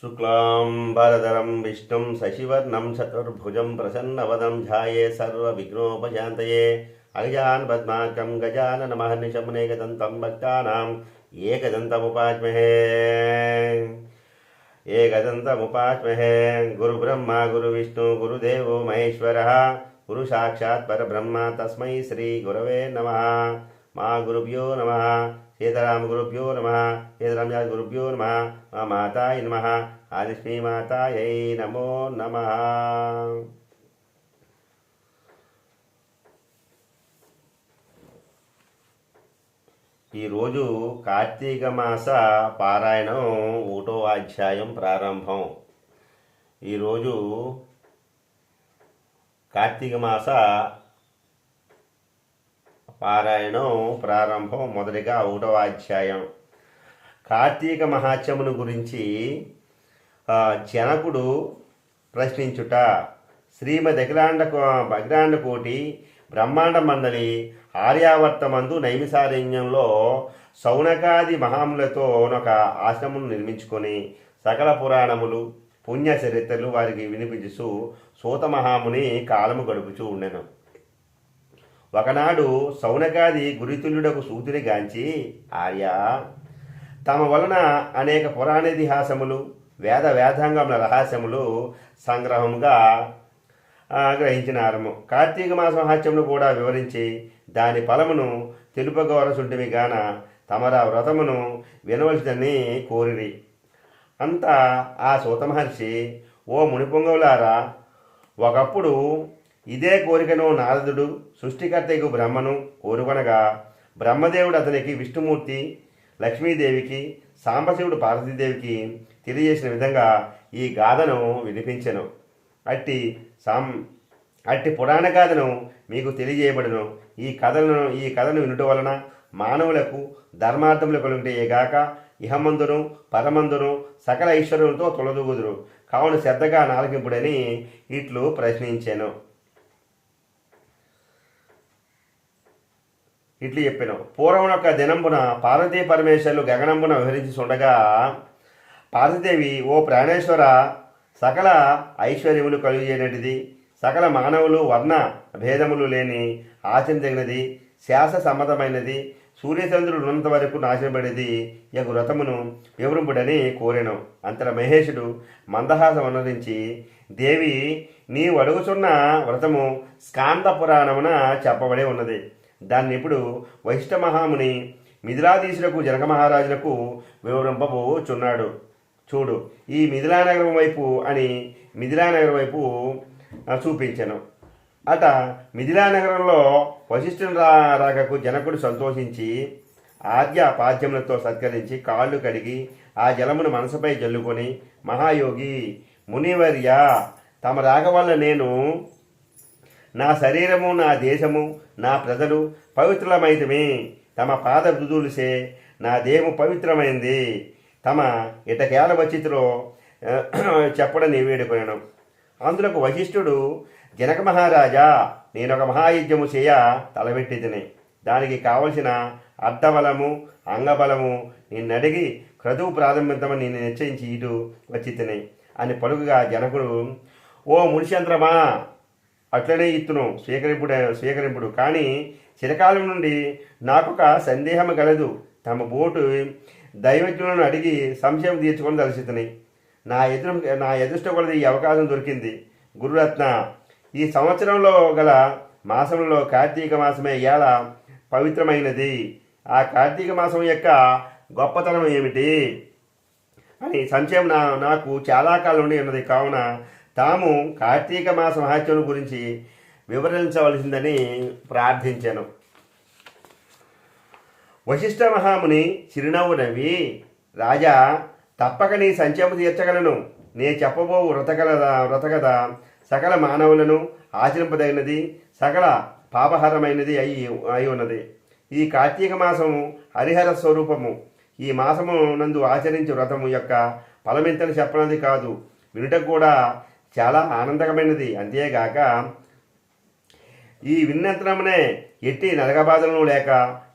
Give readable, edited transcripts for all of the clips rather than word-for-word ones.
शुक्लांबरधरं विष्णुं शशिवर्णं चतुर्भुजं प्रसन्नवदनं ध्याये सर्वविघ्नोपशान्तये अगजाननं पद्मार्कं गजाननमहर्निशम् एकदन्तं भक्तानां एकदन्तमुपास्महे गुरुब्रह्मा गुरुविष्णु गुरुदेवो महेश्वरः गुरुसाक्षात् परब्रह्म तस्मै श्रीगुरवे नमः। मा गुरुभ्यो नमः। सीताराम गुरुभ्यो नमः। सीताराम गुरुभ्यो नमः। मा माताय नमः। आदिश्मी मातायै नमो नमः। ఈరోజు కార్తీక మాస పారాయణం 1వ అధ్యాయం ప్రారంభం. ఈరోజు కార్తీక మాస పారాయణం ప్రారంభం. మొదటిగా 1వ అధ్యాయం కార్తీక మహాత్మ్యమును గురించి జనకుడు ప్రశ్నించుట. శ్రీమద్ అఖిలాండ కోటి బ్రహ్మాండ మండలి ఆర్యావర్తమందు నైమిసారణ్యంలో శౌనకాది మహాములతో ఒక ఆశ్రమం నిర్మించుకొని సకల పురాణములు పుణ్య చరిత్రలు వారికి వినిపించుచు సూత మహాముని కాలము గడుపుచూ ఉండెను. ఒకనాడు శౌనకాది గురితుల్యుడకు సూతుని గాంచి, ఆర్య, తమ వలన అనేక పురాణేతిహాసములు వేదాంగముల రహస్యములు సంగ్రహముగా గ్రహించినారము. కార్తీక మాస మహాత్మ్యమును కూడా వివరించి దాని ఫలమును తెలుపగవలసుంటివి గాన తమరా వ్రతమును వినవలసిందని కోరిరి. అంతా ఆ సూత మహర్షి, ఓ మునిపొంగవులారా, ఒకప్పుడు ఇదే కోరికను నారదుడు సృష్టికర్తకు బ్రహ్మను కోరుకొనగా బ్రహ్మదేవుడు అతనికి విష్ణుమూర్తి లక్ష్మీదేవికి సాంబశివుడు పార్వతీదేవికి తెలియజేసిన విధంగా ఈ గాథను వినిపించెను. అట్టి పురాణ గాథను మీకు తెలియజేయబడును. ఈ కథను వినుట వలన మానవులకు ధర్మార్థములు కలుగుటయేగాక ఇహమందును పరమందును సకల ఐశ్వర్యంతో తొలదుగుదురు. కావున శ్రద్ధగా నాలకింపుడని ఇట్లు ప్రశ్నించాను. ఇట్లు చెప్పాను. పూర్వం ఒక దినంబున పార్వతీ పరమేశ్వరులు గగనంబున విహరించి చూడగా పార్వతీదేవి, ఓ ప్రాణేశ్వర, సకల ఐశ్వర్యములు కలుగజేయనటిది, సకల మానవులు వర్ణ భేదములు లేని ఆచరించగినది, శాస సమ్మతమైనది, సూర్యచంద్రుడు ఉన్నంత వరకు నాశనపడేది యగు వ్రతమును వివరింపుడని కోరెను. అంతట మహేశుడు మందహాసం అనుసరించి, దేవి, నీవు అడుగుచున్న వ్రతము స్కాంద పురాణమున చెప్పబడి ఉన్నది. దాన్ని ఇప్పుడు వశిష్ఠ మహాముని మిథిలాధీశులకు జనక మహారాజులకు వివరింపబోచున్నాడు. చూడు, ఈ మిథిలానగరం వైపు అని మిథిలానగరం వైపు చూపించను. అట మిథిలానగరంలో వశిష్ఠుని రాకకు జనకుడు సంతోషించి ఆద్యపాద్యములతో సత్కరించి కాళ్ళు కడిగి ఆ జలమును మనసుపై జల్లుకొని, మహాయోగి మునివర్య, తమ రాక వల్ల నేను, నా శరీరము, నా దేశము, నా ప్రజలు పవిత్రులమైతమే. తమ పాద మృదువులసే నా దేహము పవిత్రమైంది. తమ ఇటకేల వచ్చితిలో చెప్పడని వేడుకొనెను. అందులకు వశిష్ఠుడు, జనక మహారాజా, నేనొక మహాయజ్ఞము చేయ తలబెట్టితిని. దానికి కావలసిన అర్థబలము అంగబలము నిన్నడిగి క్రతువు ప్రారంభించమని నేను నిశ్చయించి ఇటు వచ్చితిని అని పలుకుగా జనకుడు, ఓ మునిచంద్రమా, అట్లనే ఇత్తును స్వీకరింపుడు. కానీ చిరకాలం నుండి నాకొక సందేహము గలదు. తమ బోటు దైవజ్ఞులను అడిగి సంశయం తీర్చుకొని దర్శితుని. నా ఎదుష్ట కొలది ఈ అవకాశం దొరికింది. గురురత్న, ఈ సంవత్సరంలో గల మాసంలో కార్తీక మాసమే ఎలా పవిత్రమైనది? ఆ కార్తీక మాసం యొక్క గొప్పతనం ఏమిటి అని సంశయం నాకు చాలా కాలం నుండి ఉన్నది. కావున తాము కార్తీక మాస మహాత్మ్యం గురించి వివరించవలసిందని ప్రార్థించాను. వశిష్ఠ మహాముని చిరునవ్వు నవ్వి, రాజా, తప్పక నీ సంశయము తీర్చగలను. నే చెప్పబో వ్రతకథ సకల మానవులను ఆచరింపదగినది, సకల పాపహరమైనది అయి ఉన్నది. ఈ కార్తీక మాసము హరిహర స్వరూపము. ఈ మాసము నందు ఆచరించే వ్రతము యొక్క ఫలమెంతని చెప్పనది కాదు, వినుటకు కూడా చాలా ఆనందకరమైనది. అంతేగాక ఈ విన్నతనమునే ఎట్టి నరకబాధలను లేక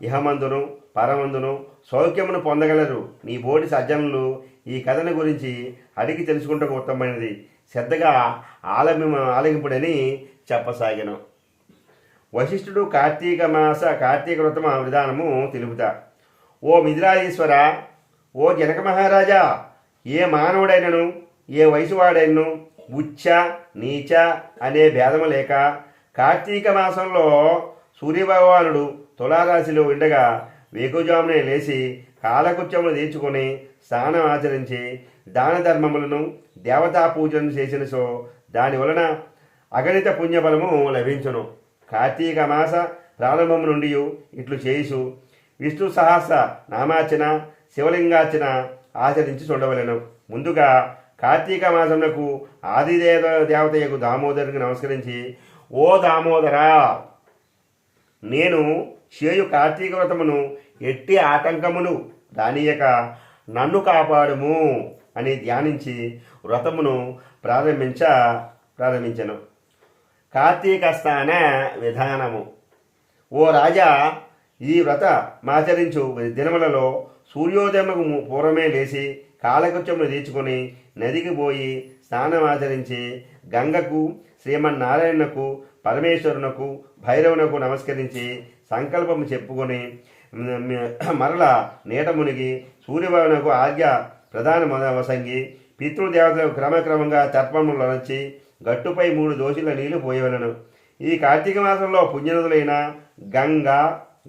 ఇహమందును పరమందును సౌఖ్యమును పొందగలరు. నీ బోటి సజ్జనులు ఈ కథను గురించి అడిగి తెలుసుకుంటకు ఉత్తమమైనది. శ్రద్ధగా ఆలగింపుడని చెప్పసాగాను. వశిష్ఠుడు కార్తీక వ్రతమ విధానము తెలుపుతా. ఓ మిథిలాధీశ్వర, ఓ జనక మహారాజా, ఏ మానవుడైనను ఏ వయసువాడైనను ఉచ్చ నీచ అనే భేదము లేక కార్తీక మాసంలో సూర్యభగవానుడు తులారాశిలో ఉండగా వేకుజామునే లేచి కాలకృత్యములు తీర్చుకొని స్నానం ఆచరించి దాన ధర్మములను దేవతా పూజలను చేసిన సో దాని వలన అగణిత పుణ్యఫలము లభించును. కార్తీక మాస ప్రారంభము నుండి ఇట్లు చేయిసు విష్ణు సహస్ర నామార్చన శివలింగార్చన ఆచరించి చూడవలెను. ముందుగా కార్తీక మాసమునకు దేవతయకు దామోదరునికి నమస్కరించి, ఓ దామోదరా, నేను చేయు కార్తీక వ్రతమును ఎట్టి ఆటంకమును రానియక నన్ను కాపాడుము అని ధ్యానించి వ్రతమును ప్రారంభించను. కార్తీక స్నాన విధానము. ఓ రాజా, ఈ వ్రత మాచరించు దినములలో సూర్యోదయముకు పూర్వమే లేచి కాలకృత్యములు తీర్చుకొని నదికి పోయి స్నానమాచరించి గంగకు, శ్రీమన్నారాయణకు, పరమేశ్వరునకు, భైరవునకు నమస్కరించి సంకల్పము చెప్పుకొని మరల నీట మునిగి సూర్యభవనకు ఆజ్ఞ ప్రధాన వసంగి పితృదేవతలకు క్రమక్రమంగా తర్పణములు అనర్చి గట్టుపై 3 దోషుల నీళ్లు పోయవలను. ఈ కార్తీక మాసంలో పుణ్యనదులైన గంగా,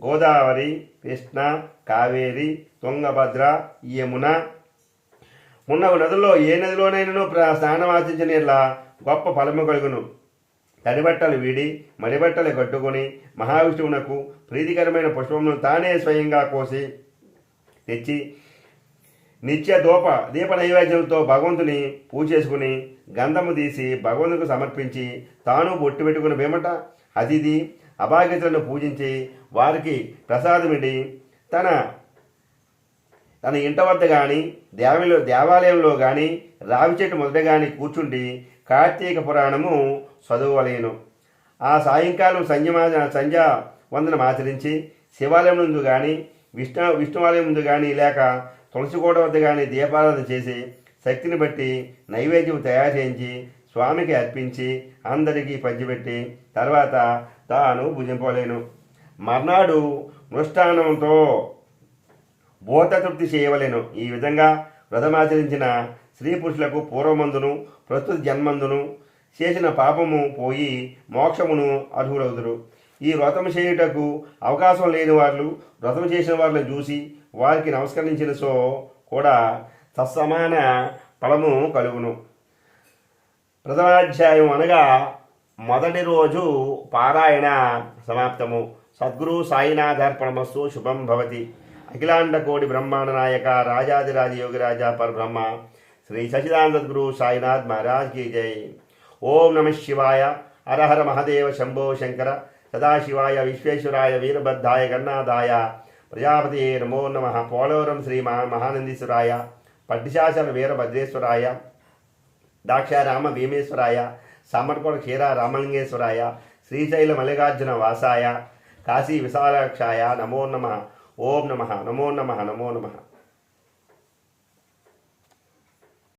గోదావరి, కృష్ణ, కావేరి, తుంగభద్ర, యమున మున్నగు నదుల్లో ఏ నదిలోనైనా స్నానమాచరించిన ఇలా గొప్ప ఫలము కలుగును. తడిబట్టలు వీడి మడిబట్టలు కట్టుకొని మహావిష్ణువునకు ప్రీతికరమైన పుష్పమును తానే స్వయంగా కోసి తెచ్చి నిత్య దీప నైవేద్యంతో భగవంతుని పూజ చేసుకుని గంధము తీసి భగవంతునికి సమర్పించి తాను బొట్టు పెట్టుకుని వేమట అతిథి అభాగ్యతలను పూజించి వారికి ప్రసాదమిడి తన ఇంట వద్ద కానీ దేవాలయంలో కానీ రావి చెట్టు మొదట కానీ కూర్చుండి కార్తీక పురాణము చదువువలేను. ఆ సాయంకాలం సంధ్యా వందనం ఆచరించి శివాలయం ముందు కానీ విష్ణువాలయం ముందు కానీ లేక తులసికోట వద్ద కానీ దీపారాధన చేసి శక్తిని బట్టి నైవేద్యం తయారు చేయించి స్వామికి అర్పించి అందరికీ పంచిపెట్టి తర్వాత తాను భుజింపలేను. మర్నాడు మృష్టాన్నంతో భూతతృప్తి చేయవలేను. ఈ విధంగా వ్రతమాచరించిన స్త్రీ పురుషులకు పూర్వమందును ప్రస్తుత జన్మందును చేసిన పాపము పోయి మోక్షమును అర్హులవుదురు. ఈ వ్రతం చేయుటకు అవకాశం లేని వాళ్ళు వ్రతం చేసిన వాళ్ళని చూసి వారికి నమస్కరించిన సో కూడా తత్సమాన ఫలము కలుగును. ప్రథమాధ్యాయం అనగా మొదటి రోజు పారాయణ సమాప్తము. సద్గురు సాయినాథార్పణమస్తు. శుభం భవతి. అఖిలాండ కోటి బ్రహ్మాండ నాయక రాజాదిరాజ యోగిరాజా పరబ్రహ్మ శ్రీ సచిదానంద సద్గురు సాయినాథ్ మహారాజ్ की जय. ఓం నమః శివాయ. హర హర మహదేవ శంభో శంకర. సదాశివాయ విశ్వేశ్వరాయ వీరభద్రాయ గణనాథాయ ప్రజాపతి నమో నమః. పోలవరం శ్రీ మహానందీశ్వరాయ, పట్టిశాసన వీరభద్రేశ్వరాయ, దాక్షారామ భీమేశ్వరాయ, సామర్పణ క్షీర రామలింగేశ్వరాయ, శ్రీశైల మల్లికార్జున వాసాయ, కాశీ విశాలాక్షాయ నమో నమః. ఓం నమః. నమో నమః. నమో నమః.